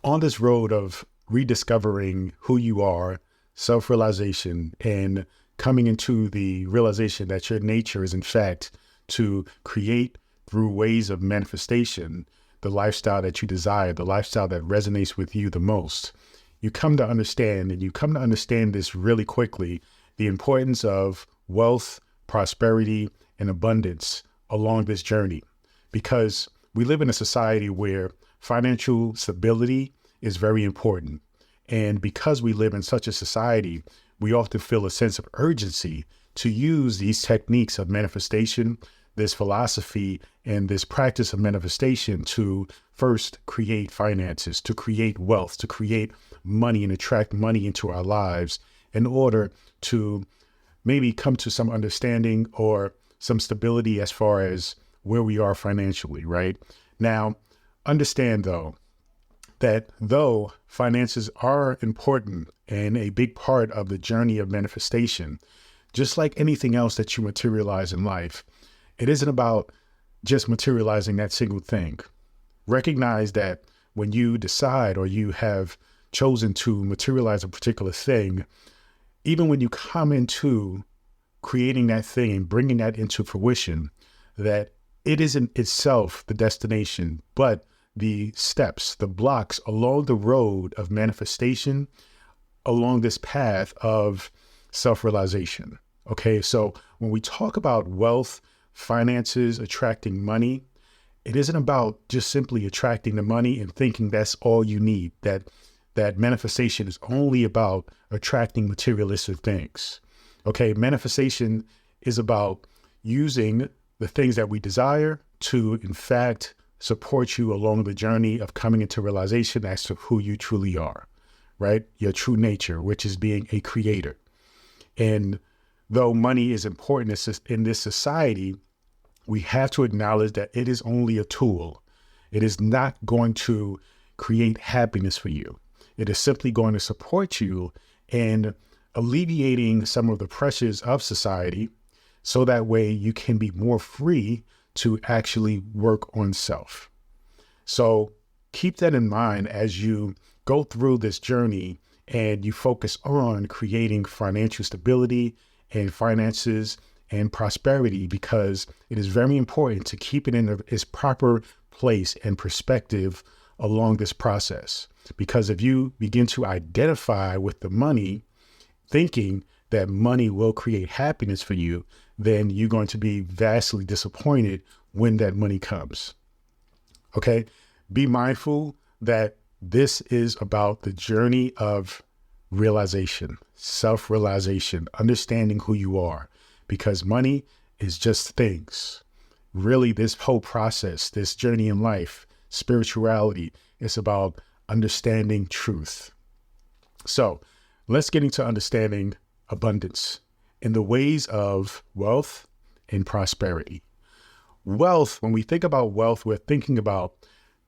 On this road of rediscovering who you are, self-realization, and coming into the realization that your nature is, in fact, to create through ways of manifestation the lifestyle that you desire, the lifestyle that resonates with you the most, you come to understand, and you come to understand this really quickly, the importance of wealth, prosperity, and abundance along this journey. Because we live in a society where financial stability is very important. And because we live in such a society, we often feel a sense of urgency to use these techniques of manifestation, this philosophy, and this practice of manifestation to first create finances, to create wealth, to create money and attract money into our lives in order to maybe come to some understanding or some stability as far as where we are financially, right? Now, understand though, that though finances are important and a big part of the journey of manifestation, just like anything else that you materialize in life, it isn't about just materializing that single thing. Recognize that when you decide or you have chosen to materialize a particular thing, even when you come into creating that thing and bringing that into fruition, that it isn't itself the destination, but the steps, the blocks along the road of manifestation, along this path of self-realization. Okay, so when we talk about wealth, finances, attracting money, it isn't about just simply attracting the money and thinking that's all you need, that manifestation is only about attracting materialistic things. Okay, manifestation is about using the things that we desire to, in fact, support you along the journey of coming into realization as to who you truly are, right? Your true nature, which is being a creator. And though money is important in this society, we have to acknowledge that it is only a tool. It is not going to create happiness for you. It is simply going to support you in alleviating some of the pressures of society, so that way you can be more free to actually work on self. So keep that in mind as you go through this journey and you focus on creating financial stability and finances and prosperity, because it is very important to keep it in its proper place and perspective along this process. Because if you begin to identify with the money, thinking that money will create happiness for you, then you're going to be vastly disappointed when that money comes. Okay? Be mindful that this is about the journey of realization, self-realization, understanding who you are, because money is just things. Really, this whole process, this journey in life, spirituality, is about understanding truth. So let's get into understanding abundance in the ways of wealth and prosperity. Wealth, when we think about wealth, we're thinking about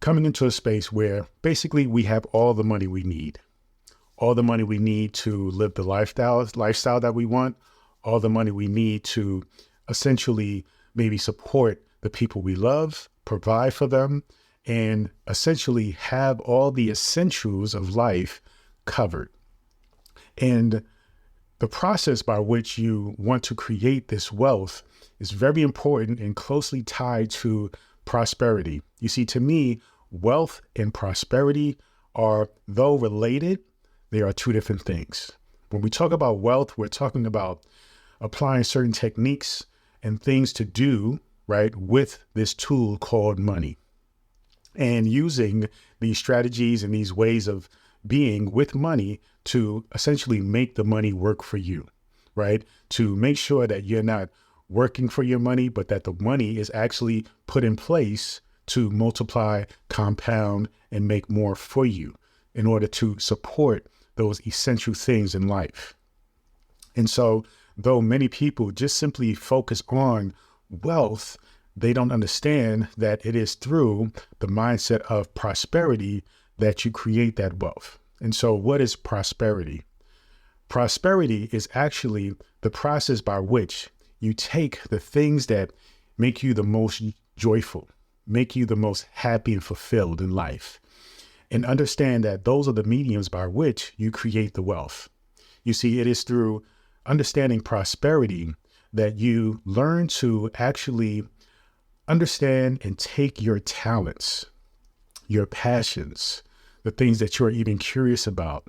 coming into a space where basically we have all the money we need. All the money we need to live the lifestyle that we want, all the money we need to essentially maybe support the people we love, provide for them, and essentially have all the essentials of life covered. And the process by which you want to create this wealth is very important and closely tied to prosperity. You see, to me, wealth and prosperity are, though related, they are two different things. When we talk about wealth, we're talking about applying certain techniques and things to do, right, with this tool called money, and using these strategies and these ways of being with money to essentially make the money work for you, right? To make sure that you're not working for your money, but that the money is actually put in place to multiply, compound, and make more for you in order to support those essential things in life. And so, though many people just simply focus on wealth, they don't understand that it is through the mindset of prosperity that you create that wealth. And so what is prosperity? Prosperity is actually the process by which you take the things that make you the most joyful, make you the most happy and fulfilled in life, and understand that those are the mediums by which you create the wealth. You see, it is through understanding prosperity that you learn to actually understand and take your talents, your passions, the things that you're even curious about,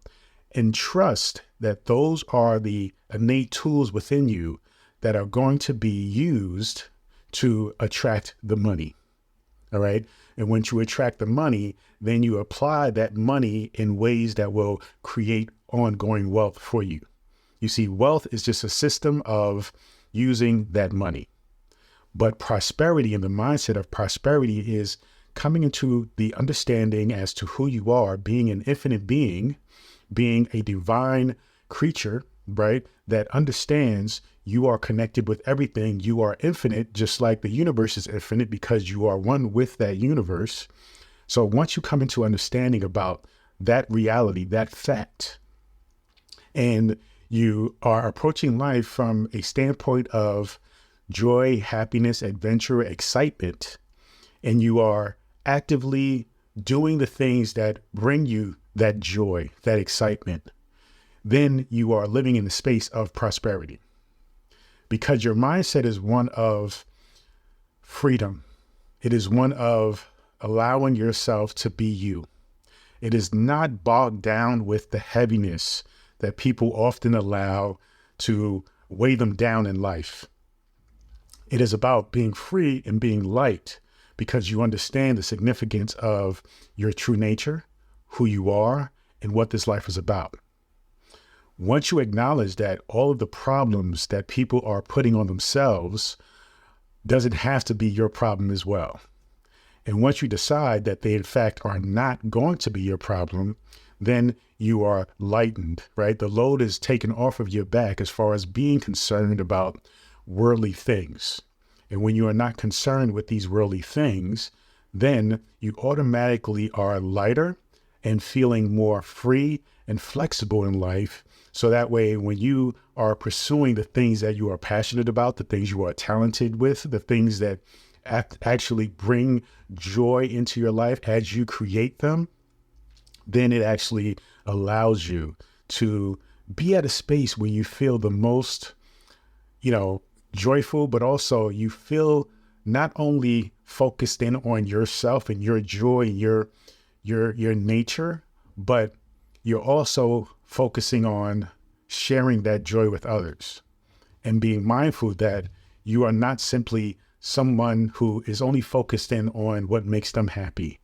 and trust that those are the innate tools within you that are going to be used to attract the money. All right. And once you attract the money, then you apply that money in ways that will create ongoing wealth for you. You see, wealth is just a system of using that money. But prosperity and the mindset of prosperity is coming into the understanding as to who you are, being an infinite being, being a divine creature, right? That understands you are connected with everything. You are infinite, just like the universe is infinite because you are one with that universe. So once you come into understanding about that reality, that fact, and you are approaching life from a standpoint of joy, happiness, adventure, excitement, and you are actively doing the things that bring you that joy, that excitement, then you are living in the space of prosperity because your mindset is one of freedom. It is one of allowing yourself to be you. It is not bogged down with the heaviness that people often allow to weigh them down in life. It is about being free and being light because you understand the significance of your true nature, who you are, and what this life is about. Once you acknowledge that all of the problems that people are putting on themselves doesn't have to be your problem as well. And once you decide that they in fact are not going to be your problem, then you are lightened, right? The load is taken off of your back as far as being concerned about worldly things. And when you are not concerned with these worldly things, then you automatically are lighter and feeling more free and flexible in life. So that way, when you are pursuing the things that you are passionate about, the things you are talented with, the things that actually bring joy into your life as you create them, then it actually allows you to be at a space where you feel the most, joyful, but also you feel not only focused in on yourself and your joy and your nature, but you're also focusing on sharing that joy with others and being mindful that you are not simply someone who is only focused in on what makes them happy,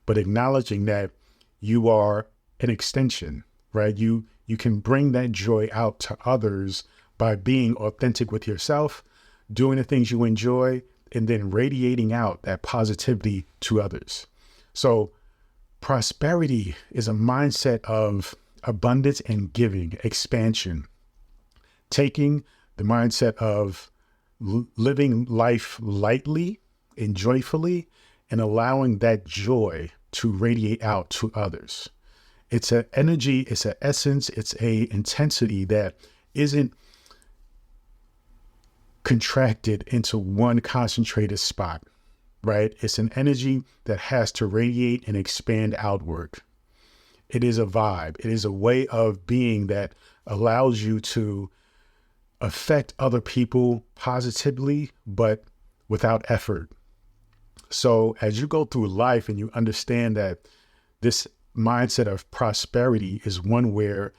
but acknowledging that you are an extension, right? You can bring that joy out to others by being authentic with yourself, doing the things you enjoy, and then radiating out that positivity to others. So prosperity is a mindset of abundance and giving, expansion, taking the mindset of living life lightly and joyfully and allowing that joy to radiate out to others. It's an energy, it's an essence, it's a intensity that isn't contracted into one concentrated spot, right? It's an energy that has to radiate and expand outward. It is a vibe. It is a way of being that allows you to affect other people positively, but without effort. So as you go through life and you understand that this mindset of prosperity is one where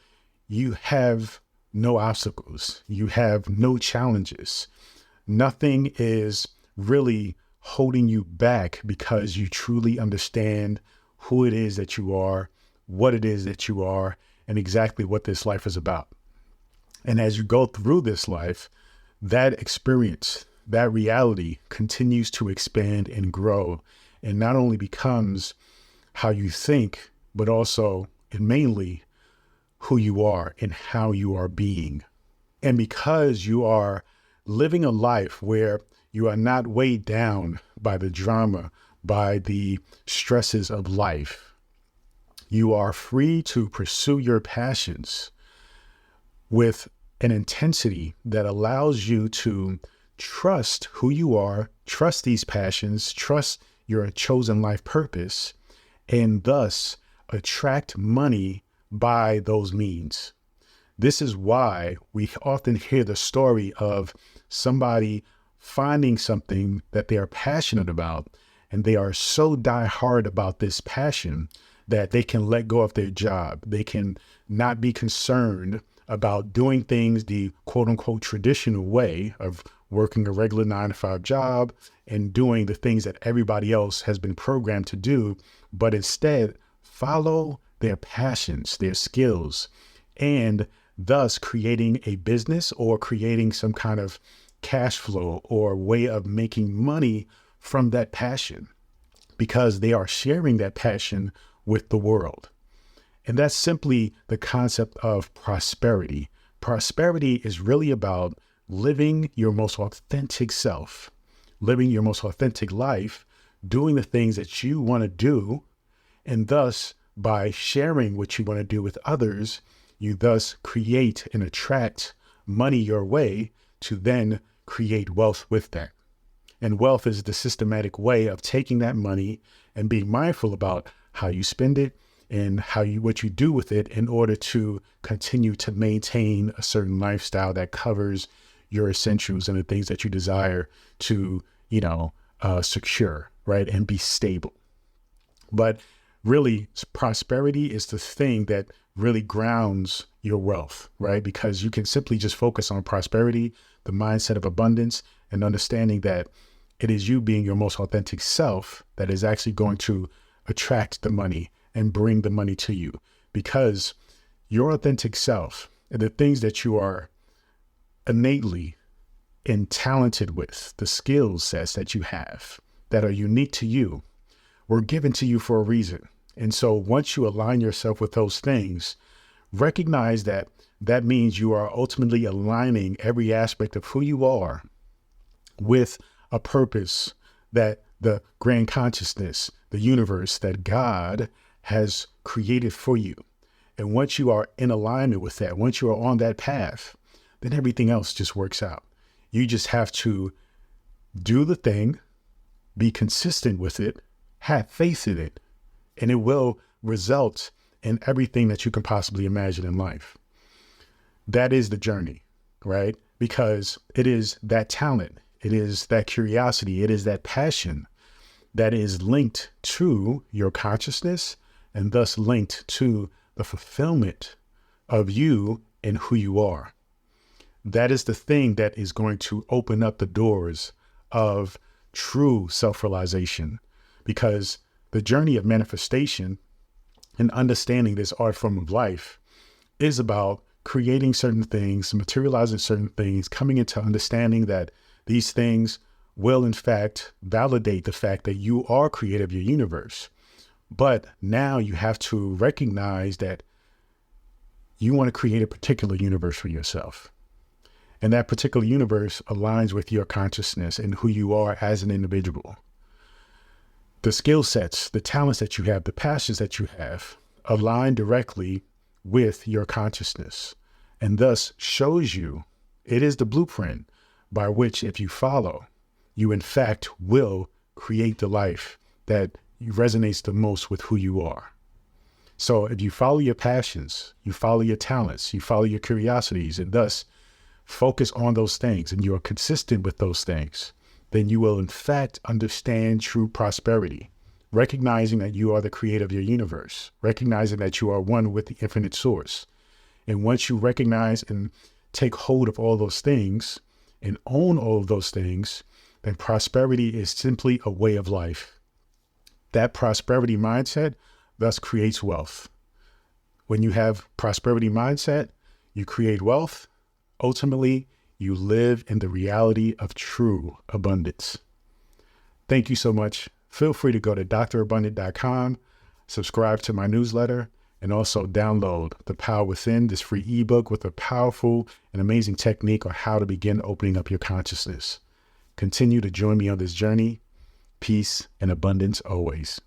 you have no obstacles, you have no challenges, nothing is really holding you back because you truly understand who it is that you are, what it is that you are, and exactly what this life is about. And as you go through this life, that experience, that reality continues to expand and grow, and not only becomes how you think, but also and mainly who you are and how you are being. And because you are living a life where you are not weighed down by the drama, by the stresses of life, you are free to pursue your passions with an intensity that allows you to trust who you are, trust these passions, trust your chosen life purpose, and thus attract money by those means. This is why we often hear the story of somebody finding something that they are passionate about, and they are so die-hard about this passion that they can let go of their job. They can not be concerned about doing things the quote unquote traditional way of working a regular 9-to-5 job and doing the things that everybody else has been programmed to do, but instead follow their passions, their skills, and thus creating a business or creating some kind of cash flow or way of making money from that passion, because they are sharing that passion with the world. And that's simply the concept of prosperity. Prosperity is really about living your most authentic self, living your most authentic life, doing the things that you want to do, and thus by sharing what you want to do with others, you thus create and attract money your way to then create wealth with that. And wealth is the systematic way of taking that money and being mindful about how you spend it and what you do with it in order to continue to maintain a certain lifestyle that covers your essentials and the things that you desire to, secure, right? And be stable. But really, prosperity is the thing that really grounds your wealth, right? Because you can simply just focus on prosperity, the mindset of abundance, and understanding that it is you being your most authentic self that is actually going to attract the money and bring the money to you, because your authentic self and the things that you are innately and talented with, the skill sets that you have that are unique to you, were given to you for a reason. And so once you align yourself with those things, recognize that that means you are ultimately aligning every aspect of who you are with a purpose that the grand consciousness, the universe, that God has created for you. And once you are in alignment with that, once you are on that path, then everything else just works out. You just have to do the thing, be consistent with it, have faith in it, and it will result in everything that you can possibly imagine in life. That is the journey, right? Because it is that talent, it is that curiosity, it is that passion that is linked to your consciousness and thus linked to the fulfillment of you and who you are. That is the thing that is going to open up the doors of true self-realization, because the journey of manifestation and understanding this art form of life is about creating certain things, materializing certain things, coming into understanding that these things will in fact validate the fact that you are creator of your universe. But now you have to recognize that you want to create a particular universe for yourself. And that particular universe aligns with your consciousness and who you are as an individual. The skill sets, the talents that you have, the passions that you have align directly with your consciousness, and thus shows you it is the blueprint by which, if you follow, you in fact will create the life that resonates the most with who you are. So if you follow your passions, you follow your talents, you follow your curiosities, and thus focus on those things, and you are consistent with those things, then you will in fact understand true prosperity, recognizing that you are the creator of your universe, recognizing that you are one with the infinite source. And once you recognize and take hold of all those things and own all of those things, then prosperity is simply a way of life. That prosperity mindset thus creates wealth. When you have prosperity mindset, you create wealth. Ultimately, you live in the reality of true abundance. Thank you so much. Feel free to go to drabundant.com, subscribe to my newsletter, and also download The Power Within, this free ebook with a powerful and amazing technique on how to begin opening up your consciousness. Continue to join me on this journey. Peace and abundance always.